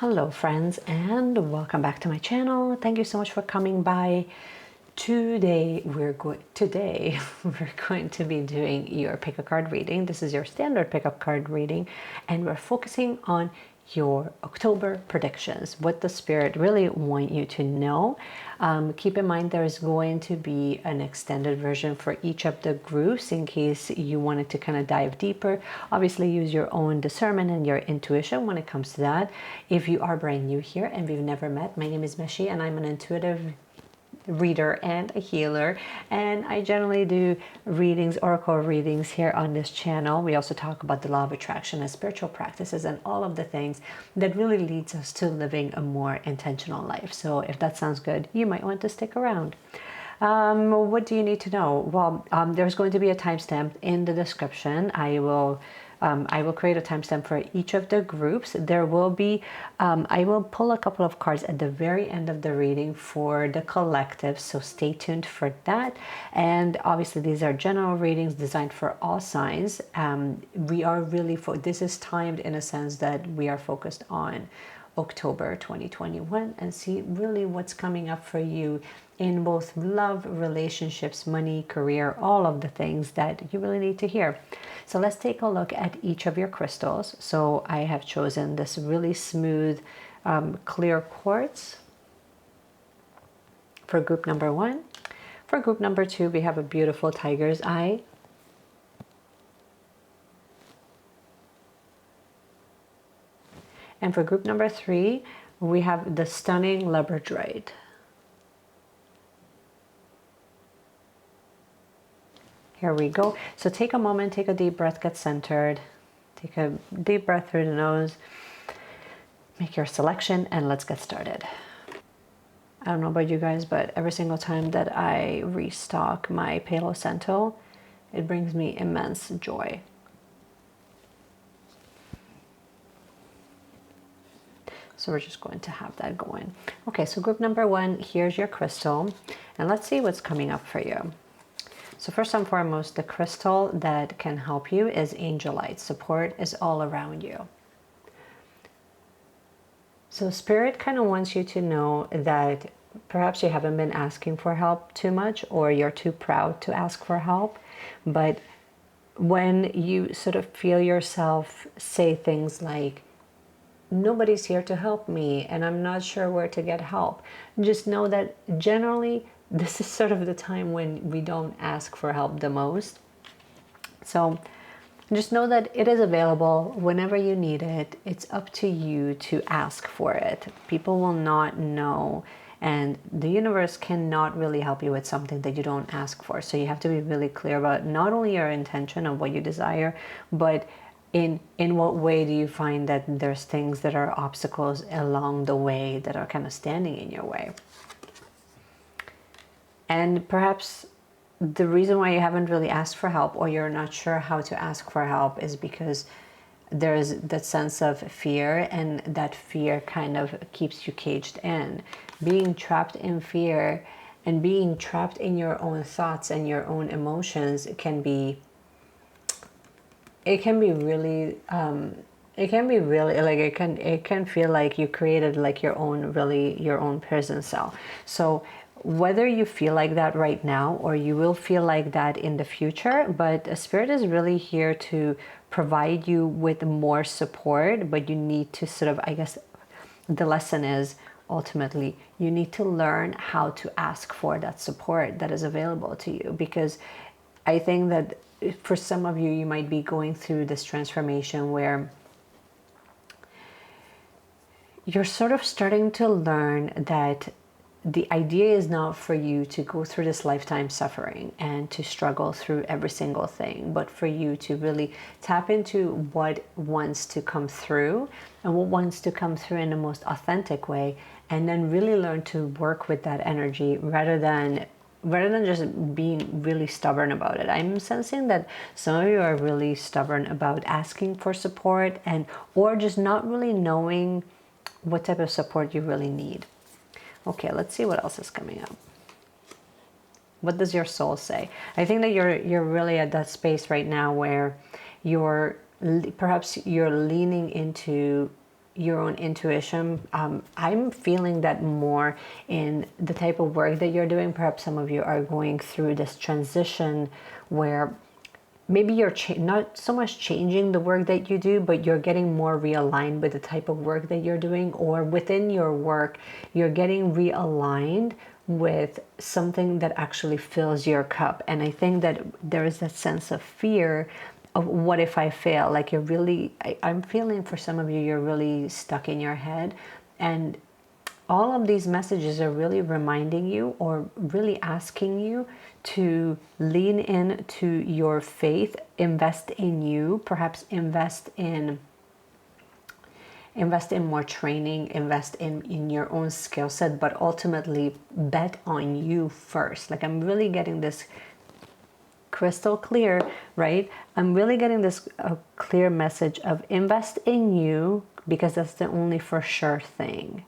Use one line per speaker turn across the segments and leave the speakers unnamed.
Hello friends, and welcome back to my channel. Thank you so much for coming by. Today we're going to be doing your pick a card reading. This is your standard pickup card reading, and we're focusing on your October predictions, what the spirit really want you to know. Keep in mind there's going to be an extended version for each of the groups in case you wanted to kind of dive deeper. Obviously use your own discernment and your intuition when it comes to that. If you are brand new here and we've never met, my name is Meshi and I'm an intuitive reader and a healer, and I generally do readings, oracle readings here on this channel. We also talk about the law of attraction and spiritual practices and all of the things that really leads us to living a more intentional life. So if that sounds good, you might want to stick around. What do you need to know? Well, there's going to be a timestamp in the description. I will create a timestamp for each of the groups. There will be, I will pull a couple of cards at the very end of the reading for the collective, so stay tuned for that. And obviously these are general readings designed for all signs. We are really, this is timed in a sense that we are focused on October 2021 and see really what's coming up for you in both love, relationships, money, career, all of the things that you really need to hear. So let's take a look at each of your crystals. So I have chosen this really smooth, clear quartz for group number 1. For group number 2, we have a beautiful tiger's eye. And for group number 3, we have the stunning labradorite. Here we go. So take a moment, take a deep breath, get centered. Take a deep breath through the nose. Make your selection and let's get started. I don't know about you guys, but every single time that I restock my Palo Santo, it brings me immense joy. So we're just going to have that going. Okay, so group number 1, here's your crystal. And let's see what's coming up for you. So first and foremost, the crystal that can help you is angelite. Support is all around you. So Spirit kind of wants you to know that perhaps you haven't been asking for help too much, or you're too proud to ask for help. But when you sort of feel yourself say things like, nobody's here to help me and I'm not sure where to get help, just know that generally this is sort of the time when we don't ask for help the most. So just know that it is available whenever you need it. It's up to you to ask for it. People will not know, and the universe cannot really help you with something that you don't ask for. So you have to be really clear about not only your intention of what you desire, but in what way do you find that there's things that are obstacles along the way that are kind of standing in your way. And perhaps the reason why you haven't really asked for help, or you're not sure how to ask for help, is because there's that sense of fear, and that fear kind of keeps you caged in. Being trapped in fear and being trapped in your own thoughts and your own emotions can be really like it can feel like you created like your own prison cell. So whether you feel like that right now, or you will feel like that in the future, but the Spirit is really here to provide you with more support. But you need to sort of, I guess the lesson is, ultimately you need to learn how to ask for that support that is available to you. Because I think that for some of you, you might be going through this transformation where you're sort of starting to learn that the idea is not for you to go through this lifetime suffering and to struggle through every single thing, but for you to really tap into what wants to come through, and what wants to come through in the most authentic way, and then really learn to work with that energy rather than just being really stubborn about it. I'm sensing that some of you are really stubborn about asking for support, or just not really knowing what type of support you really need. Okay, let's see what else is coming up. What does your soul say? I think that you're really at that space right now where perhaps you're leaning into your own intuition. I'm feeling that more in the type of work that you're doing. Perhaps some of you are going through this transition where maybe you're not so much changing the work that you do, but you're getting more realigned with the type of work that you're doing, or within your work, you're getting realigned with something that actually fills your cup. And I think that there is that sense of fear of what if I fail? Like you're really, I'm feeling for some of you, you're really stuck in your head. And all of these messages are really reminding you or really asking you to lean into your faith, invest in you, perhaps invest in more training, invest in your own skill set, but ultimately bet on you first. Like I'm really getting this crystal clear, right? I'm really getting this clear message of invest in you, because that's the only for sure thing.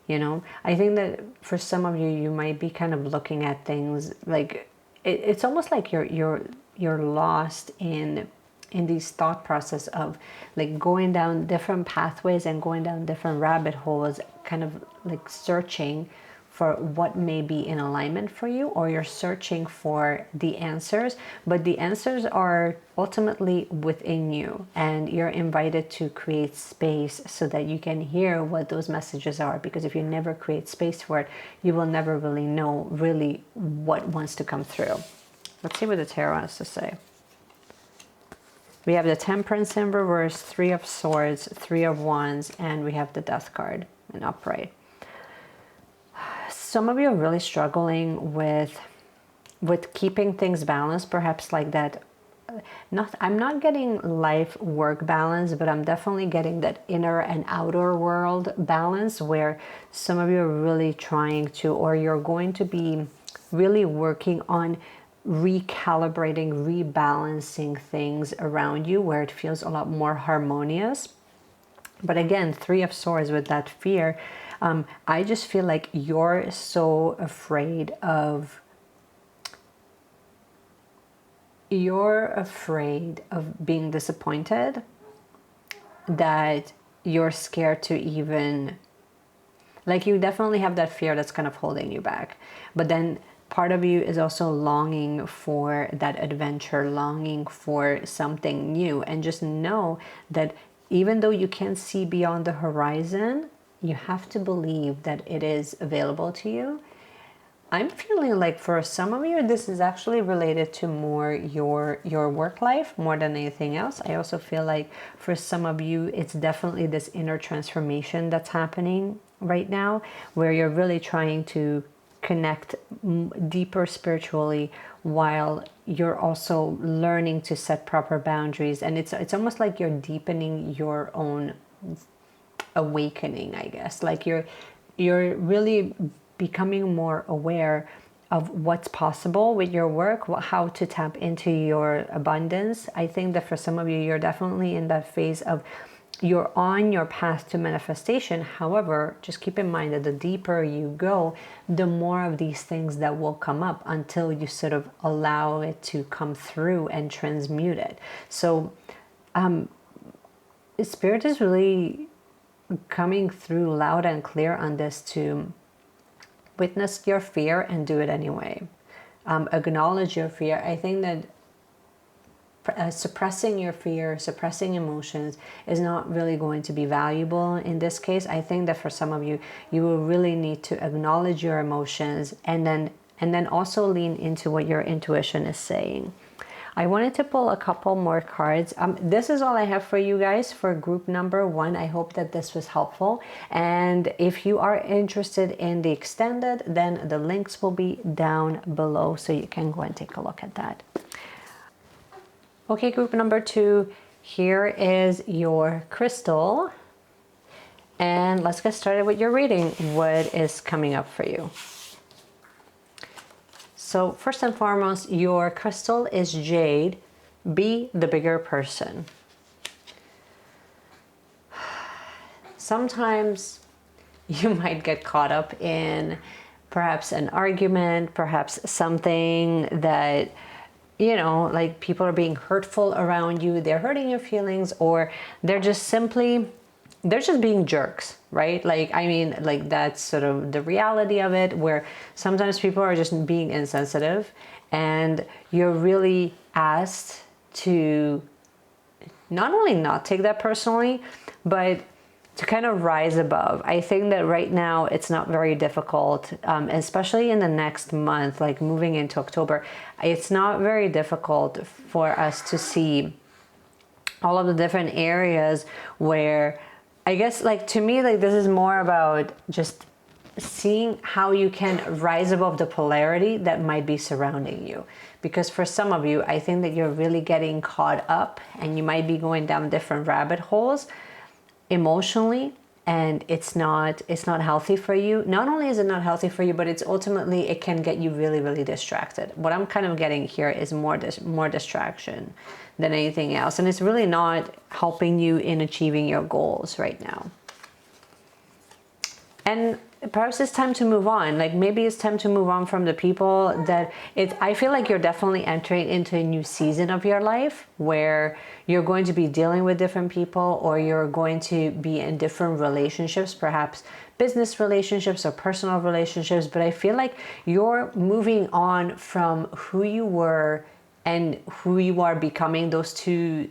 You know, I think that for some of you, you might be kind of looking at things like it's almost like you're lost in these thought process of like going down different pathways and going down different rabbit holes, kind of like searching for what may be in alignment for you, or you're searching for the answers, but the answers are ultimately within you, and you're invited to create space so that you can hear what those messages are, because if you never create space for it, you will never really know really what wants to come through. Let's see what the tarot has to say. We have the Temperance in reverse, 3 of Swords, 3 of Wands, and we have the Death card in upright. Some of you are really struggling with keeping things balanced, perhaps like that. I'm not getting life work balance, but I'm definitely getting that inner and outer world balance, where some of you are really trying to, or you're going to be really working on recalibrating, rebalancing things around you where it feels a lot more harmonious. But again, 3 of Swords with that fear. I just feel like you're so afraid of being disappointed that you're scared to even, like, you definitely have that fear that's kind of holding you back. But then part of you is also longing for that adventure, longing for something new. And just know that even though you can't see beyond the horizon, you have to believe that it is available to you. I'm feeling like for some of you, this is actually related to more your work life more than anything else. I also feel like for some of you, it's definitely this inner transformation that's happening right now, where you're really trying to connect deeper spiritually while you're also learning to set proper boundaries. And it's almost like you're deepening your own awakening, I guess. Like you're really becoming more aware of what's possible with your work, how to tap into your abundance. I think that for some of you, you're definitely in that phase of you're on your path to manifestation. However, just keep in mind that the deeper you go, the more of these things that will come up until you sort of allow it to come through and transmute it. So Spirit is really coming through loud and clear on this to witness your fear and do it anyway. Acknowledge your fear. I think that suppressing your fear, suppressing emotions is not really going to be valuable in this case. I think that for some of you, you will really need to acknowledge your emotions and then also lean into what your intuition is saying. I wanted to pull a couple more cards. This is all I have for you guys for group number 1. I hope that this was helpful. And if you are interested in the extended, then the links will be down below, so you can go and take a look at that. Okay, group number 2, here is your crystal. And let's get started with your reading. What is coming up for you? So first and foremost, your crystal is jade. Be the bigger person. Sometimes you might get caught up in perhaps an argument, perhaps something that, you know, like people are being hurtful around you, they're hurting your feelings, or they're just simply they're just being jerks, right? Like, I mean, like that's sort of the reality of it, where sometimes people are just being insensitive, and you're really asked to not only not take that personally, but to kind of rise above. I think that right now it's not very difficult, especially in the next month, like moving into October, it's not very difficult for us to see all of the different areas where, I guess, like, to me, like, this is more about just seeing how you can rise above the polarity that might be surrounding you. Because for some of you, I think that you're really getting caught up, and you might be going down different rabbit holes emotionally, and it's not healthy for you. Not only is it not healthy for you, but it's ultimately, it can get you really, really distracted. What I'm kind of getting here is more distraction than anything else, and it's really not helping you in achieving your goals right now. And perhaps it's time to move on. Like, maybe it's time to move on from the people that I feel like you're definitely entering into a new season of your life where you're going to be dealing with different people, or you're going to be in different relationships, perhaps business relationships or personal relationships. But I feel like you're moving on from who you were and who you are becoming. Those two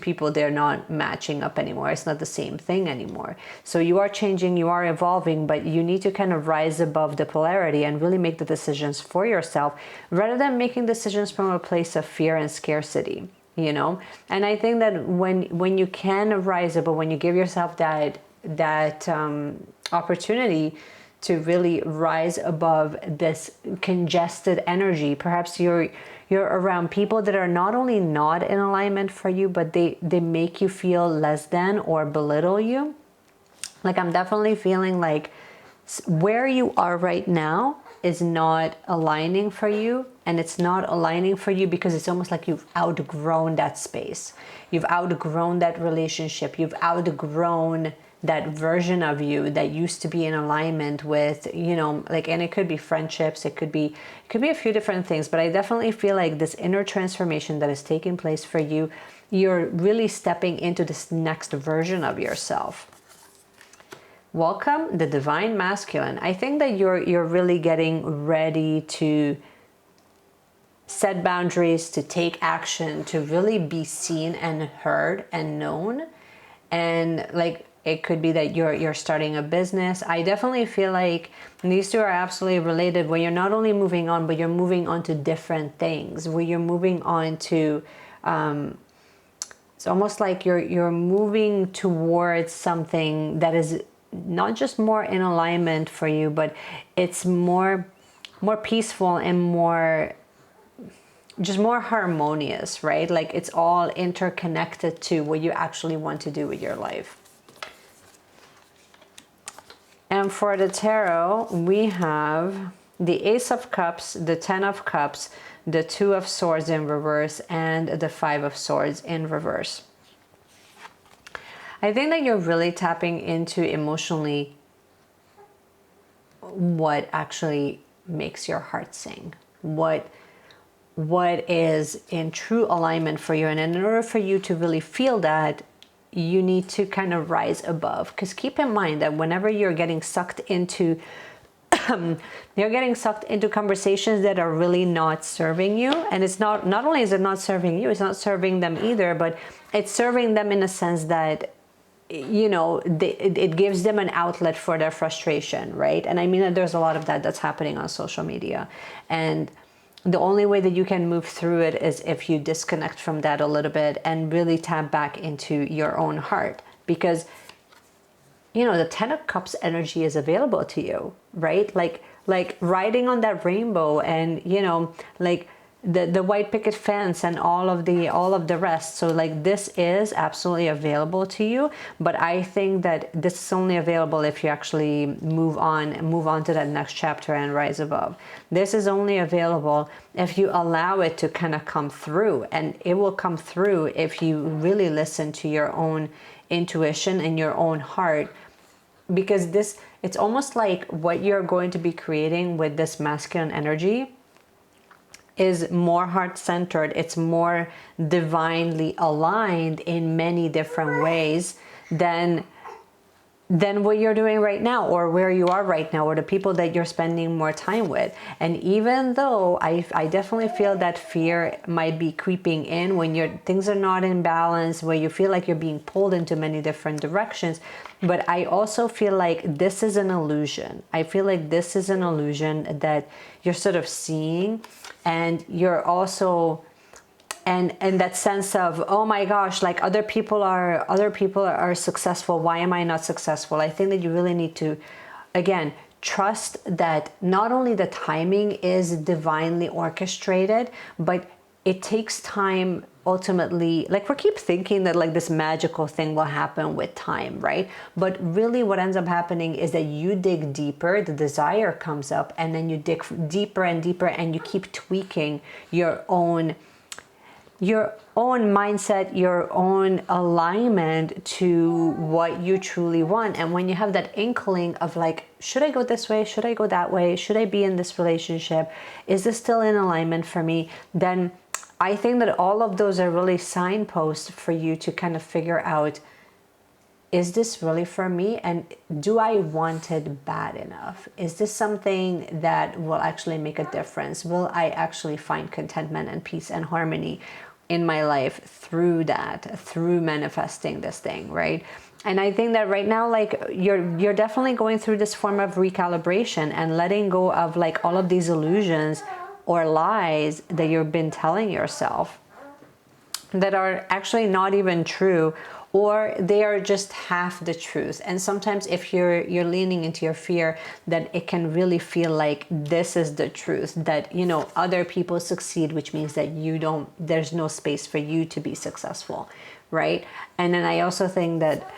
people, they're not matching up anymore. It's not the same thing anymore. So you are changing, you are evolving, but you need to kind of rise above the polarity and really make the decisions for yourself, rather than making decisions from a place of fear and scarcity, you know? And I think that when you can rise above, when you give yourself that opportunity to really rise above this congested energy, perhaps you're around people that are not only not in alignment for you, but they make you feel less than or belittle you. Like, I'm definitely feeling like where you are right now is not aligning for you, and it's not aligning for you because it's almost like you've outgrown that space. You've outgrown that relationship. You've outgrown that version of you that used to be in alignment with, you know, like, and it could be friendships, it could be a few different things, but I definitely feel like this inner transformation that is taking place for you, you're really stepping into this next version of yourself. Welcome the divine masculine. I think that you're really getting ready to set boundaries, to take action, to really be seen and heard and known. And like, it could be that you're starting a business. I definitely feel like these two are absolutely related, where you're not only moving on, but you're moving on to different things, where you're moving on to, it's almost like you're moving towards something that is not just more in alignment for you, but it's more peaceful and more harmonious, right? Like, it's all interconnected to what you actually want to do with your life. And for the tarot, we have the Ace of Cups, the 10 of Cups, the 2 of Swords in reverse, and the 5 of Swords in reverse. I think that you're really tapping into emotionally what actually makes your heart sing. What is in true alignment for you. And in order for you to really feel that, you need to kind of rise above. Because keep in mind that whenever you're getting sucked into conversations that are really not serving you, and it's not only is it not serving you, it's not serving them either, but it's serving them in a sense that, you know, it gives them an outlet for their frustration, right? And I mean that there's a lot of that's happening on social media, and the only way that you can move through it is if you disconnect from that a little bit and really tap back into your own heart. Because, you know, the 10 of Cups energy is available to you, right? Like riding on that rainbow, and, you know, like the white picket fence and all of the rest. So like, this is absolutely available to you, but I think that this is only available if you actually move on to that next chapter and rise above. This is only available if you allow it to kind of come through, and it will come through if you really listen to your own intuition and your own heart. Because it's almost like what you're going to be creating with this masculine energy is more heart-centered. It's more divinely aligned in many different ways than than what you're doing right now, or where you are right now, or the people that you're spending more time with. And even though I definitely feel that fear might be creeping in when things are not in balance, where you feel like you're being pulled into many different directions, but I also feel like this is an illusion. I feel like this is an illusion that you're sort of seeing, and you're also, and that sense of, oh my gosh, like other people are successful, why am I not successful? I think that you really need to, again, trust that not only the timing is divinely orchestrated, but it takes time. Ultimately, like, we keep thinking that like this magical thing will happen with time, right? But really what ends up happening is that you dig deeper, the desire comes up, and then you dig deeper and deeper, and you keep tweaking your own mindset, your own alignment to what you truly want. And when you have that inkling of like, should I go this way? Should I go that way? Should I be in this relationship? Is this still in alignment for me? Then I think that all of those are really signposts for you to kind of figure out, is this really for me? And do I want it bad enough? Is this something that will actually make a difference? Will I actually find contentment and peace and harmony in my life through that, through manifesting this thing, right? And I think that right now, like, you're definitely going through this form of recalibration and letting go of like all of these illusions or lies that you've been telling yourself that are actually not even true, or they are just half the truth. And sometimes if you're leaning into your fear, that it can really feel like this is the truth, that, you know, other people succeed, which means that there's no space for you to be successful, right? And then I also think that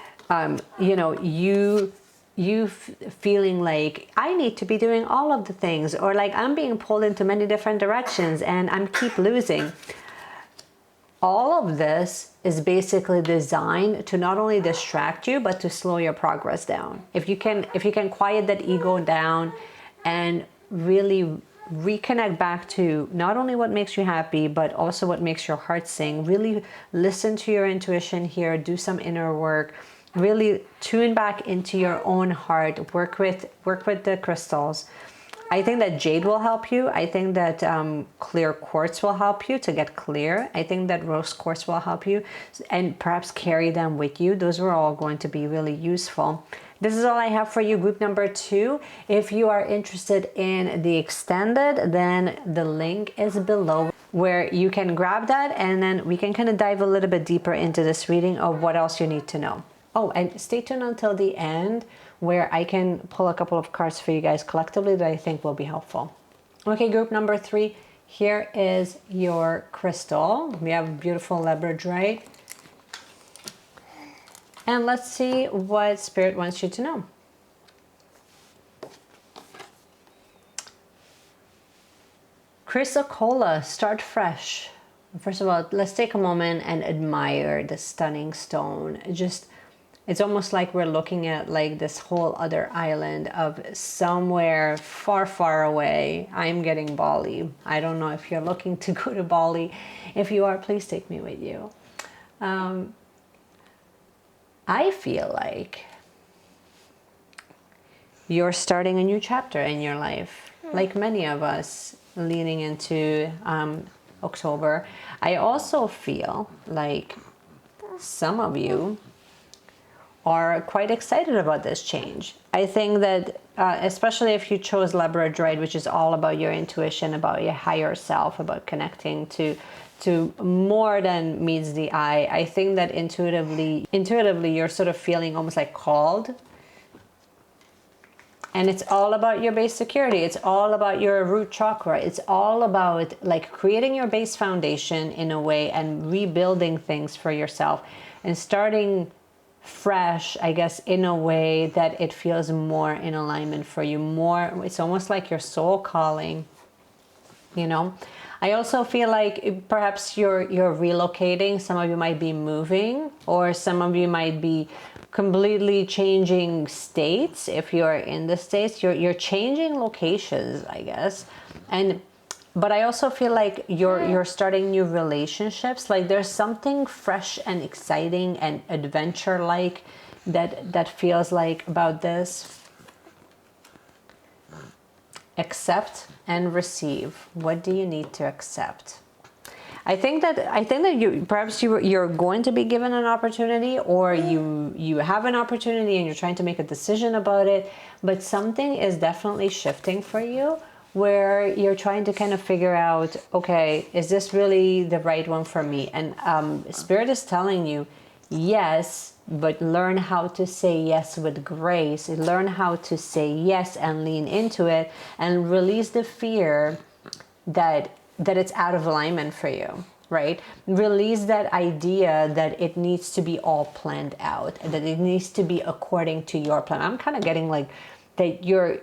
you know, you feeling like I need to be doing all of the things, or like I'm being pulled into many different directions and I'm keep losing. All of this is basically designed to not only distract you, but to slow your progress down. If you can quiet that ego down and really reconnect back to not only what makes you happy, but also what makes your heart sing, really listen to your intuition here, do some inner work, really tune back into your own heart, work with the crystals. I think that jade will help you. I think that clear quartz will help you to get clear. I think that rose quartz will help you, and perhaps carry them with you. Those are all going to be really useful. This is all I have for you, group number 2. If you are interested in the extended, then the link is below where you can grab that, and then we can kind of dive a little bit deeper into this reading of what else you need to know. Oh, and stay tuned until the end, where I can pull a couple of cards for you guys collectively that I think will be helpful. Okay, group number 3, here is your crystal. We have beautiful labradorite. And let's see what Spirit wants you to know. Chrysocolla, start fresh. First of all, let's take a moment and admire the stunning stone. It's almost like we're looking at like this whole other island of somewhere far, far away. I'm getting Bali. I don't know if you're looking to go to Bali. If you are, please take me with you. I feel like you're starting a new chapter in your life, like many of us leaning into October. I also feel like some of you are quite excited about this change. I think that especially if you chose labradorite, which is all about your intuition, about your higher self, about connecting to more than meets the eye, I think that intuitively you're sort of feeling almost like called. And it's all about your base security. It's all about your root chakra. It's all about like creating your base foundation in a way and rebuilding things for yourself and starting fresh, I guess, in a way that it feels more in alignment for you. More, it's almost like your soul calling, you know. I also feel like perhaps you're relocating. Some of you might be moving, or some of you might be completely changing states. If you're in the States, you're changing locations, I guess. But I also feel like you're starting new relationships. Like there's something fresh and exciting and adventure-like that feels like about this. Accept and receive. What do you need to accept? I think that you perhaps you're going to be given an opportunity, or you have an opportunity and you're trying to make a decision about it, but something is definitely shifting for you where you're trying to kind of figure out, okay, is this really the right one for me? And Spirit is telling you, yes, but learn how to say yes with grace. Learn how to say yes and lean into it, and release the fear that it's out of alignment for you, right? Release that idea that it needs to be all planned out, that it needs to be according to your plan. I'm kind of getting like that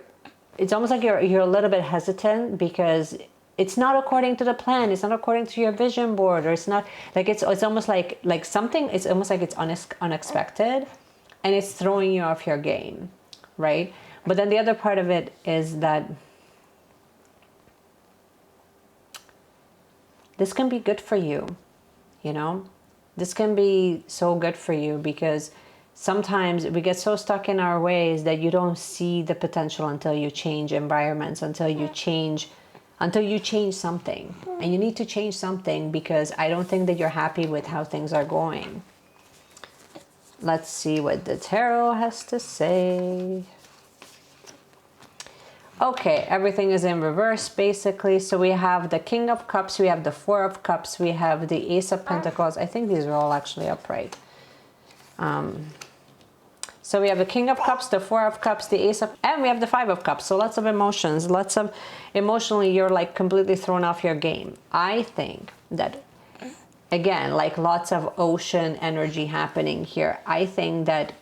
it's almost like you're a little bit hesitant because it's not according to the plan. It's not according to your vision board, or it's not like it's almost like something. It's almost like it's unexpected, and it's throwing you off your game, right? But then the other part of it is that this can be good for you, you know? This can be so good for you because sometimes we get so stuck in our ways that you don't see the potential until you change environments, until you change something. And you need to change something because I don't think that you're happy with how things are going. Let's see what the tarot has to say. Okay, everything is in reverse basically. So we have the King of Cups, we have the Four of Cups, we have the Ace of Pentacles. I think these are all actually upright. So we have the King of Cups, the Four of Cups, the Ace of, and we have the Five of Cups. So lots of emotions, lots of emotionally, you're like completely thrown off your game. I think that, again, like lots of ocean energy happening here. I think that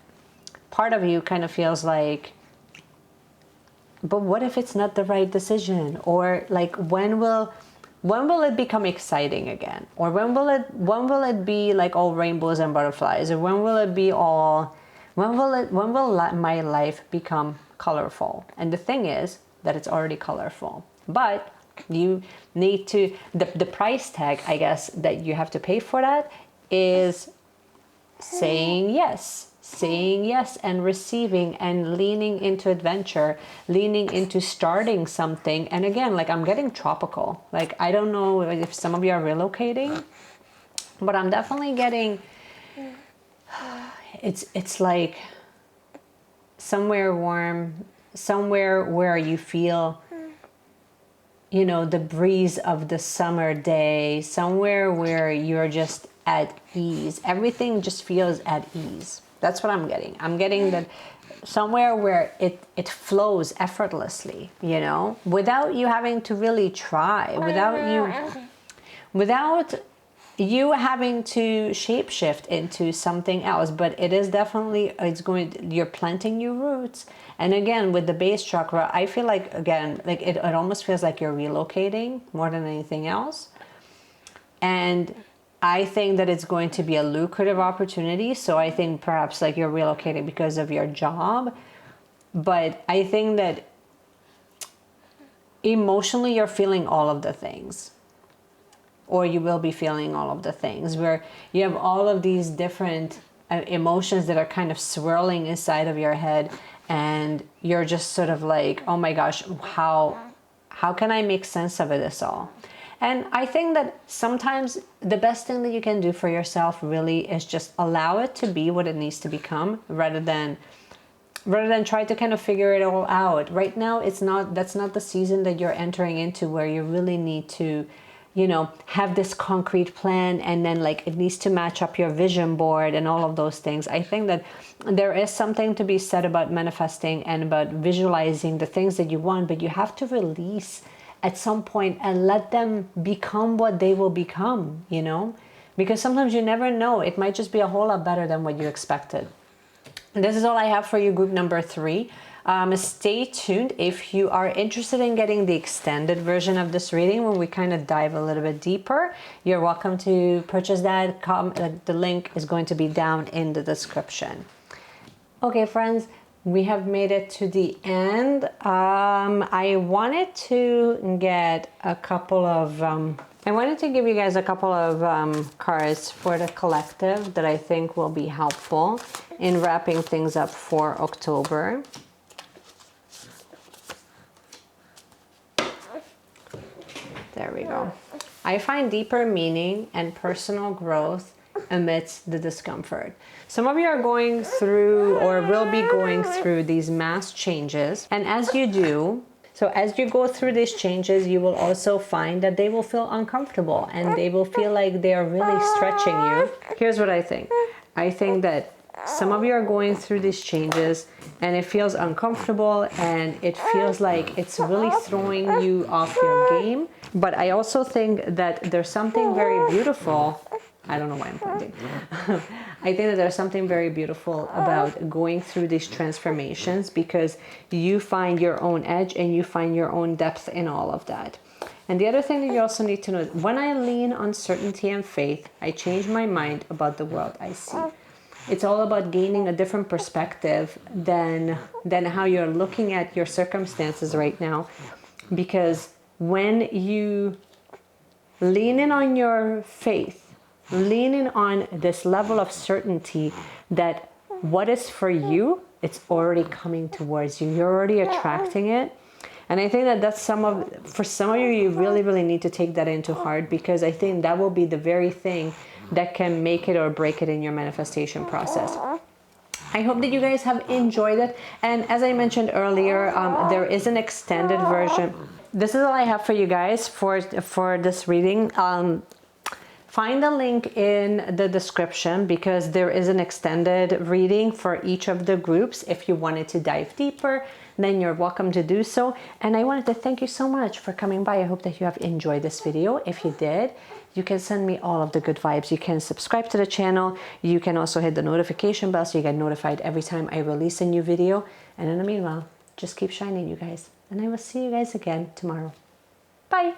part of you kind of feels like, but what if it's not the right decision? Or like, when will it become exciting again? Or when will it be like all rainbows and butterflies? Or when will it be all, when will my life become colorful? And the thing is that it's already colorful, but you need to, the price tag, I guess, that you have to pay for that is saying yes and receiving and leaning into adventure, leaning into starting something. And again, like I'm getting tropical. Like, I don't know if some of you are relocating, but I'm definitely getting, it's like somewhere warm, somewhere where you feel, you know, the breeze of the summer day, somewhere where you're just at ease. Everything just feels at ease. That's what I'm getting. I'm getting that somewhere where it flows effortlessly, you know, without you having to really try, without you having to shapeshift into something else. But it is definitely, you're planting new roots. And again, with the base chakra, I feel like, again, like it almost feels like you're relocating more than anything else. And I think that it's going to be a lucrative opportunity. So I think perhaps like you're relocating because of your job. But I think that emotionally you're feeling all of the things. Or you will be feeling all of the things where you have all of these different emotions that are kind of swirling inside of your head. And you're just sort of like, oh my gosh, how can I make sense of this all? And I think that sometimes the best thing that you can do for yourself really is just allow it to be what it needs to become, rather than try to kind of figure it all out. Right now, that's not the season that you're entering into where you really need to, you know, have this concrete plan and then like it needs to match up your vision board and all of those things. I think that there is something to be said about manifesting and about visualizing the things that you want, but you have to release at some point and let them become what they will become, you know, because sometimes you never know. It might just be a whole lot better than what you expected. And this is all I have for you, group number 3. Stay tuned if you are interested in getting the extended version of this reading when we kind of dive a little bit deeper. You're welcome to purchase that. The link is going to be down in the description. Okay, friends, we have made it to the end. I wanted to get a couple of I wanted to give you guys a couple of cards for the collective that I think will be helpful in wrapping things up for October. There we go. I find deeper meaning and personal growth amidst the discomfort. Some of you are going through or will be going through these mass changes, and as you do, so as you go through these changes, you will also find that they will feel uncomfortable and they will feel like they are really stretching you. Here's what I think. I think that some of you are going through these changes and it feels uncomfortable and it feels like it's really throwing you off your game. But I also think that there's something very beautiful. I don't know why I'm pointing. I think that there's something very beautiful about going through these transformations because you find your own edge and you find your own depth in all of that. And the other thing that you also need to know is when I lean on certainty and faith, I change my mind about the world I see. It's all about gaining a different perspective than how you're looking at your circumstances right now. Because when you lean in on your faith, leaning on this level of certainty that what is for you, it's already coming towards you. You're already attracting it. And I think that that's for some of you, you really, really need to take that into heart, because I think that will be the very thing that can make it or break it in your manifestation process. I hope that you guys have enjoyed it. And as I mentioned earlier, there is an extended version. This is all I have for you guys for this reading. Find the link in the description because there is an extended reading for each of the groups. If you wanted to dive deeper, then you're welcome to do so. And I wanted to thank you so much for coming by. I hope that you have enjoyed this video. If you did, you can send me all of the good vibes. You can subscribe to the channel. You can also hit the notification bell so you get notified every time I release a new video. And in the meanwhile, just keep shining, you guys. And I will see you guys again tomorrow. Bye.